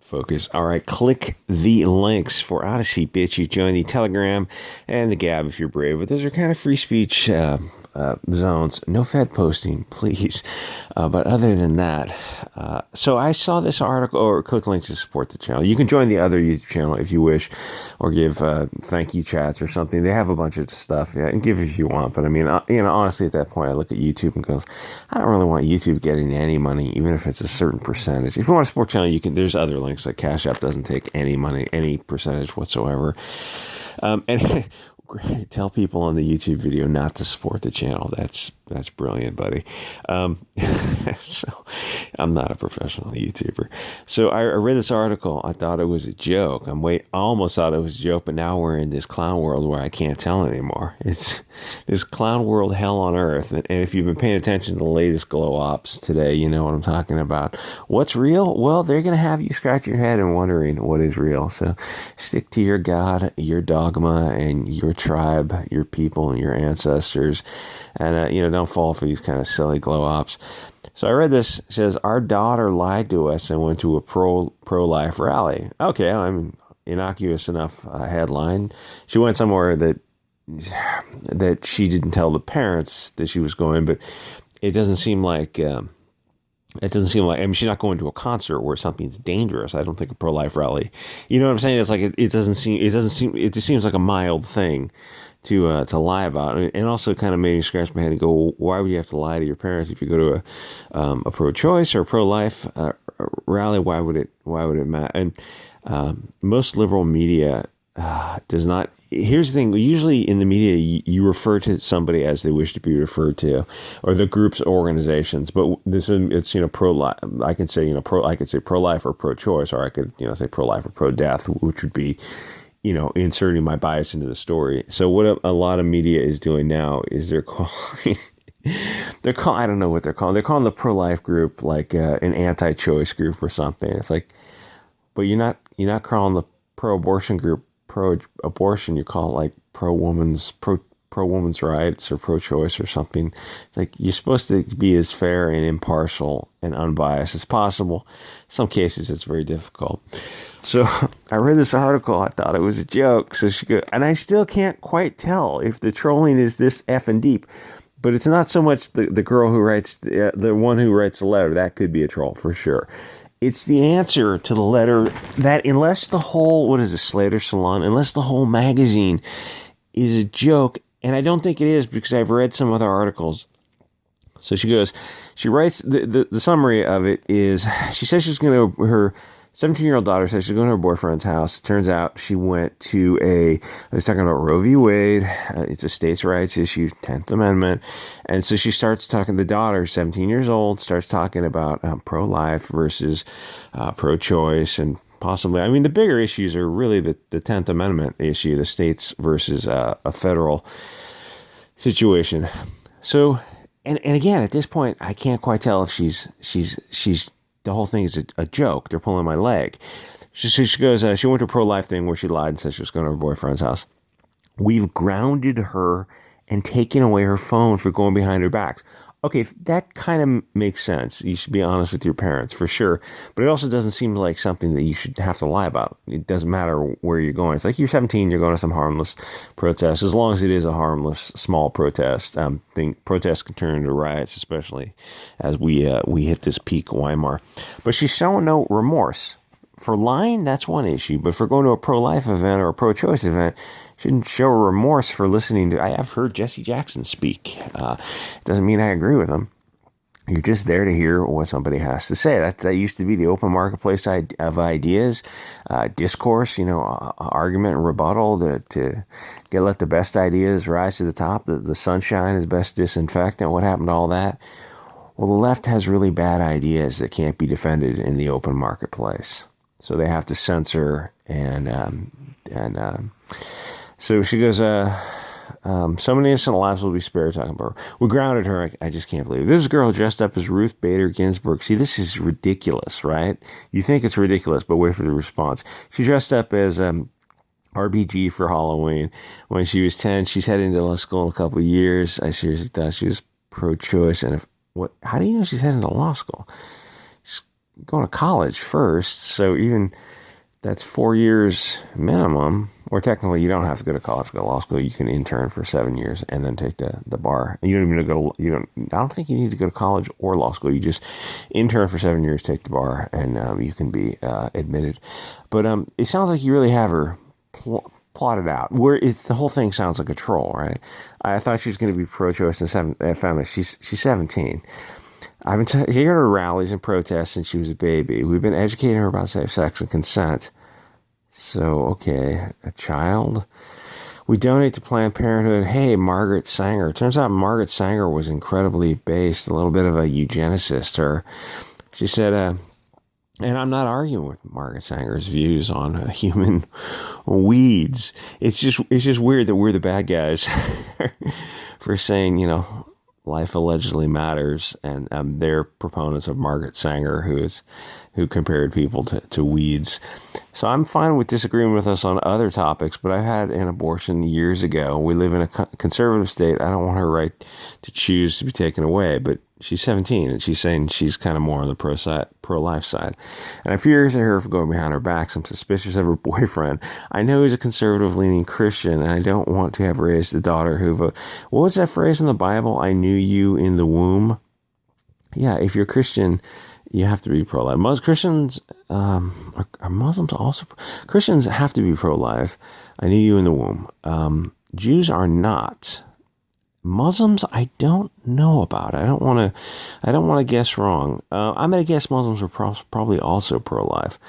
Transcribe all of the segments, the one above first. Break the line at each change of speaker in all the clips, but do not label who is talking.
Focus. All right, click the links for Odyssey, Bit Chute. Join the Telegram and the Gab if you're brave. But those are kind of free speech zones. No Fed posting, please. But other than that, so I saw this article, or click links to support the channel. You can join the other YouTube channel if you wish, or give thank you chats or something. They have a bunch of stuff, yeah, and give if you want. But I mean, honestly, at that point, I look at YouTube and goes, I don't really want YouTube getting any money, even if it's a certain percentage. If you want to support the channel, you can. There's other links. Like CashApp doesn't take any money, any percentage whatsoever. And tell people on the YouTube video not to support the channel. That's brilliant, buddy. So I'm not a professional YouTuber. So I read this article. I thought it was a joke. I almost thought it was a joke, but now we're in this clown world where I can't tell anymore. It's this clown world hell on earth. And if you've been paying attention to the latest glow ops today, you know what I'm talking about. What's real? Well, they're going to have you scratch your head and wondering what is real. So stick to your God, your dogma, and your tribe, your people, and your ancestors. And, don't fall for these kind of silly glow ops. So I read this. It says, our daughter lied to us and went to a pro-life rally. Okay, I'm innocuous enough headline. She went somewhere that she didn't tell the parents that she was going, but it doesn't seem like... I mean, she's not going to a concert where something's dangerous. I don't think a pro-life rally. You know what I'm saying? It's like it just seems like a mild thing to lie about, and also kind of made me scratch my head and go, why would you have to lie to your parents if you go to a pro-choice or pro-life rally? Why would it matter? And most liberal media does not. Here's the thing. Usually in the media, you refer to somebody as they wish to be referred to, or the groups or organizations. But it's pro-life. I can say pro-life or pro-choice, or I could say pro-life or pro-death, which would be inserting my bias into the story. So what a lot of media is doing now is they're calling. I don't know what they're calling. They're calling the pro-life group like an anti-choice group or something. It's like, but you're not calling the pro-abortion group pro-abortion. You call it like pro-woman's rights or pro-choice or something. It's like you're supposed to be as fair and impartial and unbiased as possible. In some cases, it's very difficult. So I read this article. I thought it was a joke. So she goes, and I still can't quite tell if the trolling is this effing deep. But it's not so much the girl who writes, the one who writes the letter. That could be a troll for sure. It's the answer to the letter that unless the whole, Slater Salon, unless the whole magazine is a joke, and I don't think it is because I've read some other articles. So she writes, the summary of it is, she says she's going to, her 17-year-old daughter says she's going to her boyfriend's house. Turns out she went to I was talking about Roe v. Wade. It's a states' rights issue, 10th Amendment. And so she starts talking, the daughter, 17 years old, starts talking about pro-life versus pro-choice, and possibly, I mean, the bigger issues are really the 10th Amendment issue, the states versus a federal situation. So, and again, at this point, I can't quite tell if she's the whole thing is a joke. They're pulling my leg. She goes, she went to a pro-life thing where she lied and said she was going to her boyfriend's house. We've grounded her and taken away her phone for going behind her back. Okay, that kind of makes sense. You should be honest with your parents, for sure. But it also doesn't seem like something that you should have to lie about. It doesn't matter where you're going. It's like you're 17, you're going to some harmless protest. As long as it is a harmless, small protest, protests can turn into riots, especially as we hit this peak Weimar. But she's showing no remorse. For lying, that's one issue. But for going to a pro-life event or a pro-choice event, shouldn't show remorse for listening to. I have heard Jesse Jackson speak. Doesn't mean I agree with him. You're just there to hear what somebody has to say. That used to be the open marketplace of ideas, discourse, argument and rebuttal to let the best ideas rise to the top. The sunshine is best disinfectant. What happened to all that? Well, the left has really bad ideas that can't be defended in the open marketplace. So they have to censor so she goes, so many innocent lives will be spared, talking about her. We grounded her. I just can't believe it. This girl dressed up as Ruth Bader Ginsburg. See, this is ridiculous, right? You think it's ridiculous, but wait for the response. She dressed up as RBG for Halloween when she was 10. She's heading to law school in a couple of years. I seriously thought she was pro-choice. And how do you know she's heading to law school? going to college first. So even that's 4 years minimum, or technically you don't have to go to college, go to law school. You can intern for 7 years and then take the bar. You don't even go. I don't think you need to go to college or law school. You just intern for 7 years, take the bar, and you can be admitted. But it sounds like you really have her plotted out. The whole thing sounds like a troll, right? I thought she was going to be pro-choice and feminist. She's 17. I've been taking her to rallies and protests since she was a baby. We've been educating her about safe sex and consent. So, okay, a child. We donate to Planned Parenthood. Hey, Margaret Sanger. Turns out Margaret Sanger was incredibly based, a little bit of a eugenicist. She said, and I'm not arguing with Margaret Sanger's views on human weeds. It's just weird that we're the bad guys for saying, life allegedly matters, and they're proponents of Margaret Sanger, who compared people to weeds. So I'm fine with disagreeing with us on other topics, but I had an abortion years ago. We live in a conservative state. I don't want her right to choose to be taken away, but she's 17, and she's saying she's kind of more on the pro-life side. And I fear her for going behind her back. I'm suspicious of her boyfriend. I know he's a conservative-leaning Christian, and I don't want to have raised a daughter who vote. What was that phrase in the Bible? I knew you in the womb. Yeah, if you're Christian, you have to be pro-life. Most Christians, are Muslims also? Christians have to be pro-life. I knew you in the womb. Jews are not. Muslims, I don't know about. I don't want to guess wrong. I'm going to guess Muslims are probably also pro-life.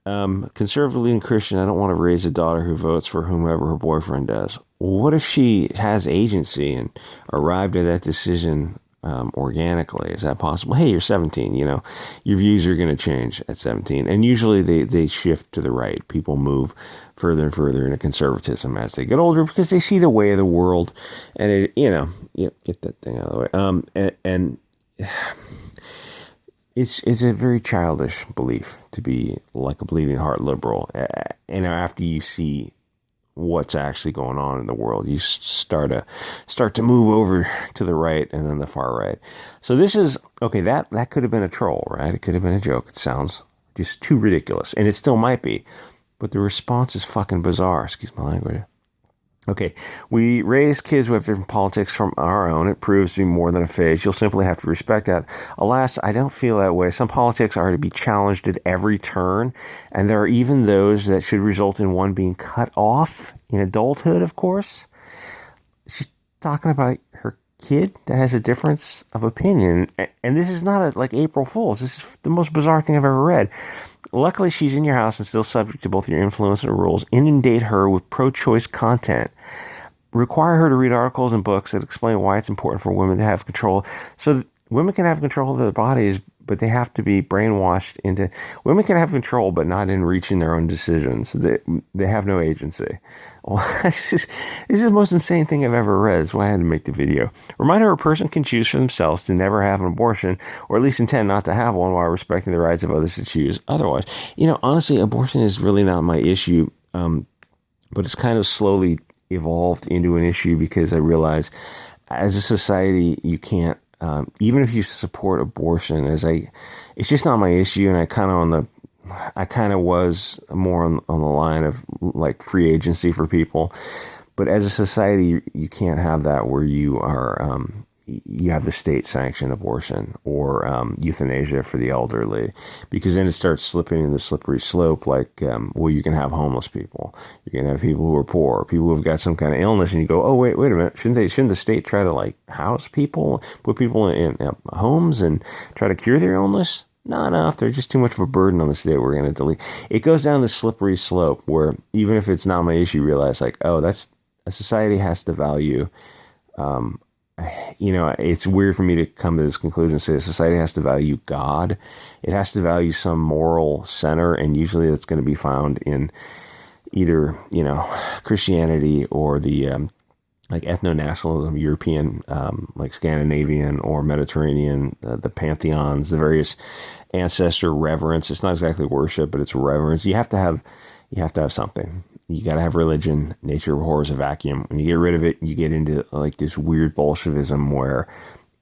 Conservatively and Christian, I don't want to raise a daughter who votes for whomever her boyfriend does. What if she has agency and arrived at that decision organically? Is that possible? Hey, you're 17, your views are going to change at 17. And usually they shift to the right. People move further and further into conservatism as they get older because they see the way of the world. And get that thing out of the way. And it's a very childish belief to be like a bleeding heart liberal. And after you see what's actually going on in the world, you start to move over to the right and then the far right. So this is okay. That could have been a troll, right? It could have been a joke. It sounds just too ridiculous, and it still might be. But the response is fucking bizarre. Excuse my language. Okay, we raise kids who have different politics from our own. It proves to be more than a phase. You'll simply have to respect that. Alas, I don't feel that way. Some politics are to be challenged at every turn, and there are even those that should result in one being cut off in adulthood, of course. She's talking about her kid that has a difference of opinion, and this is not like April Fool's. This is the most bizarre thing I've ever read. Luckily, she's in your house and still subject to both your influence and rules. Inundate her with pro-choice content. Require her to read articles and books that explain why it's important for women to have control. So women can have control of their bodies, but they have to be brainwashed into... Women can have control, but not in reaching their own decisions. They have no agency. Well, this is the most insane thing I've ever read. That's why I had to make the video. Reminder: a person can choose for themselves to never have an abortion, or at least intend not to have one, while respecting the rights of others to choose otherwise. Honestly, abortion is really not my issue, but it's kind of slowly evolved into an issue because I realize as a society, you can't, even if you support abortion, it's just not my issue, and I kind of was more on the line of like free agency for people. But as a society, you can't have that where you are, you have the state sanctioned abortion or euthanasia for the elderly, because then it starts slipping in the slippery slope. Like, you can have homeless people, you can have people who are poor, people who have got some kind of illness, and you go, oh wait a minute, shouldn't the state try to like house people, put people in homes and try to cure their illness? No, if they're just too much of a burden on the state, we're going to delete. It goes down the slippery slope where even if it's not my issue, you realize like, oh, that's a society has to value. It's weird for me to come to this conclusion and say society has to value God. It has to value some moral center, and usually that's going to be found in either, Christianity or the like ethno-nationalism, European, like Scandinavian or Mediterranean, the pantheons, the various ancestor reverence. It's not exactly worship, but it's reverence. You have to have something. You got to have religion. Nature abhors a vacuum. When you get rid of it, you get into like this weird Bolshevism where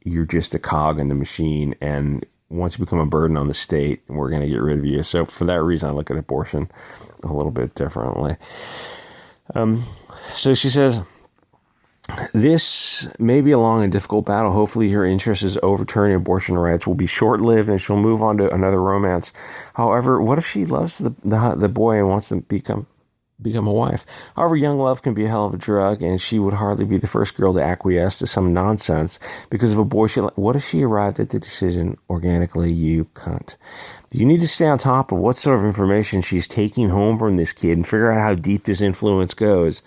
you're just a cog in the machine, and once you become a burden on the state, we're going to get rid of you. So for that reason, I look at abortion a little bit differently. So she says, this may be a long and difficult battle. Hopefully her interest in overturning abortion rights will be short-lived and she'll move on to another romance. However, what if she loves the boy and wants to become a wife? However, young love can be a hell of a drug, and she would hardly be the first girl to acquiesce to some nonsense because of a boy she liked. What if she arrived at the decision organically, you cunt? You need to stay on top of what sort of information she's taking home from this kid and figure out how deep this influence goes.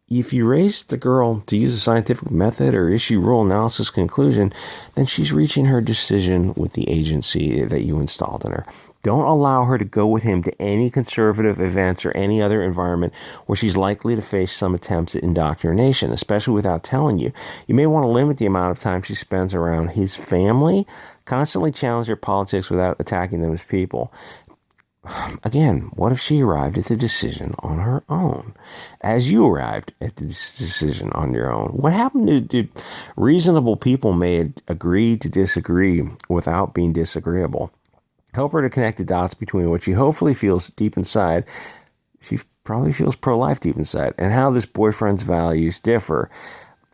If you raise the girl to use a scientific method or issue rule analysis conclusion, then she's reaching her decision with the agency that you installed in her. Don't allow her to go with him to any conservative events or any other environment where she's likely to face some attempts at indoctrination, especially without telling you. You may want to limit the amount of time she spends around his family. Constantly challenge their politics without attacking them as people. Again, what if she arrived at the decision on her own, as you arrived at this decision on your own? What happened to reasonable people may agree to disagree without being disagreeable? Help her to connect the dots between what she hopefully feels deep inside. She probably feels pro-life deep inside, and how this boyfriend's values differ.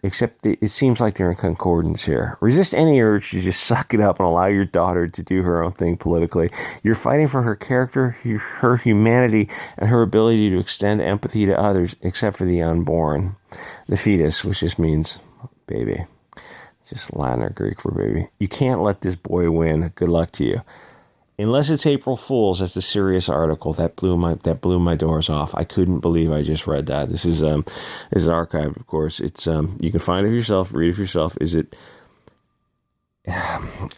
Except it seems like they're in concordance here. Resist any urge to just suck it up and allow your daughter to do her own thing politically. You're fighting for her character, her humanity, and her ability to extend empathy to others, except for the unborn. The fetus, which just means baby. It's just Latin or Greek for baby. You can't let this boy win. Good luck to you. Unless it's April Fool's, that's a serious article that blew my doors off. I couldn't believe I just read that. This is archived, of course. It's you can find it for yourself, read it for yourself. Is it?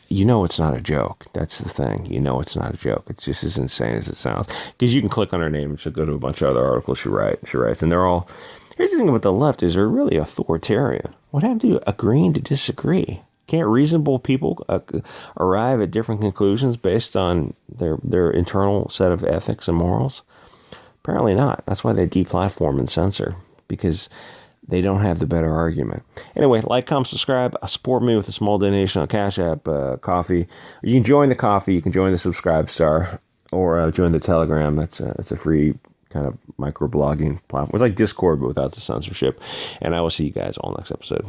You know, it's not a joke. That's the thing. You know, it's not a joke. It's just as insane as it sounds. Because you can click on her name and she'll go to a bunch of other articles she writes, and they're all. Here's the thing about the left: is they're really authoritarian. What happened to agreeing to disagree? Can't reasonable people arrive at different conclusions based on their internal set of ethics and morals? Apparently not. That's why they deplatform and censor, because they don't have the better argument. Anyway, like, comment, subscribe. Support me with a small donation on CashApp, coffee. You can join the coffee. You can join the Subscribe Star, or join the Telegram. That's a free kind of microblogging platform. It's like Discord, but without the censorship. And I will see you guys all next episode.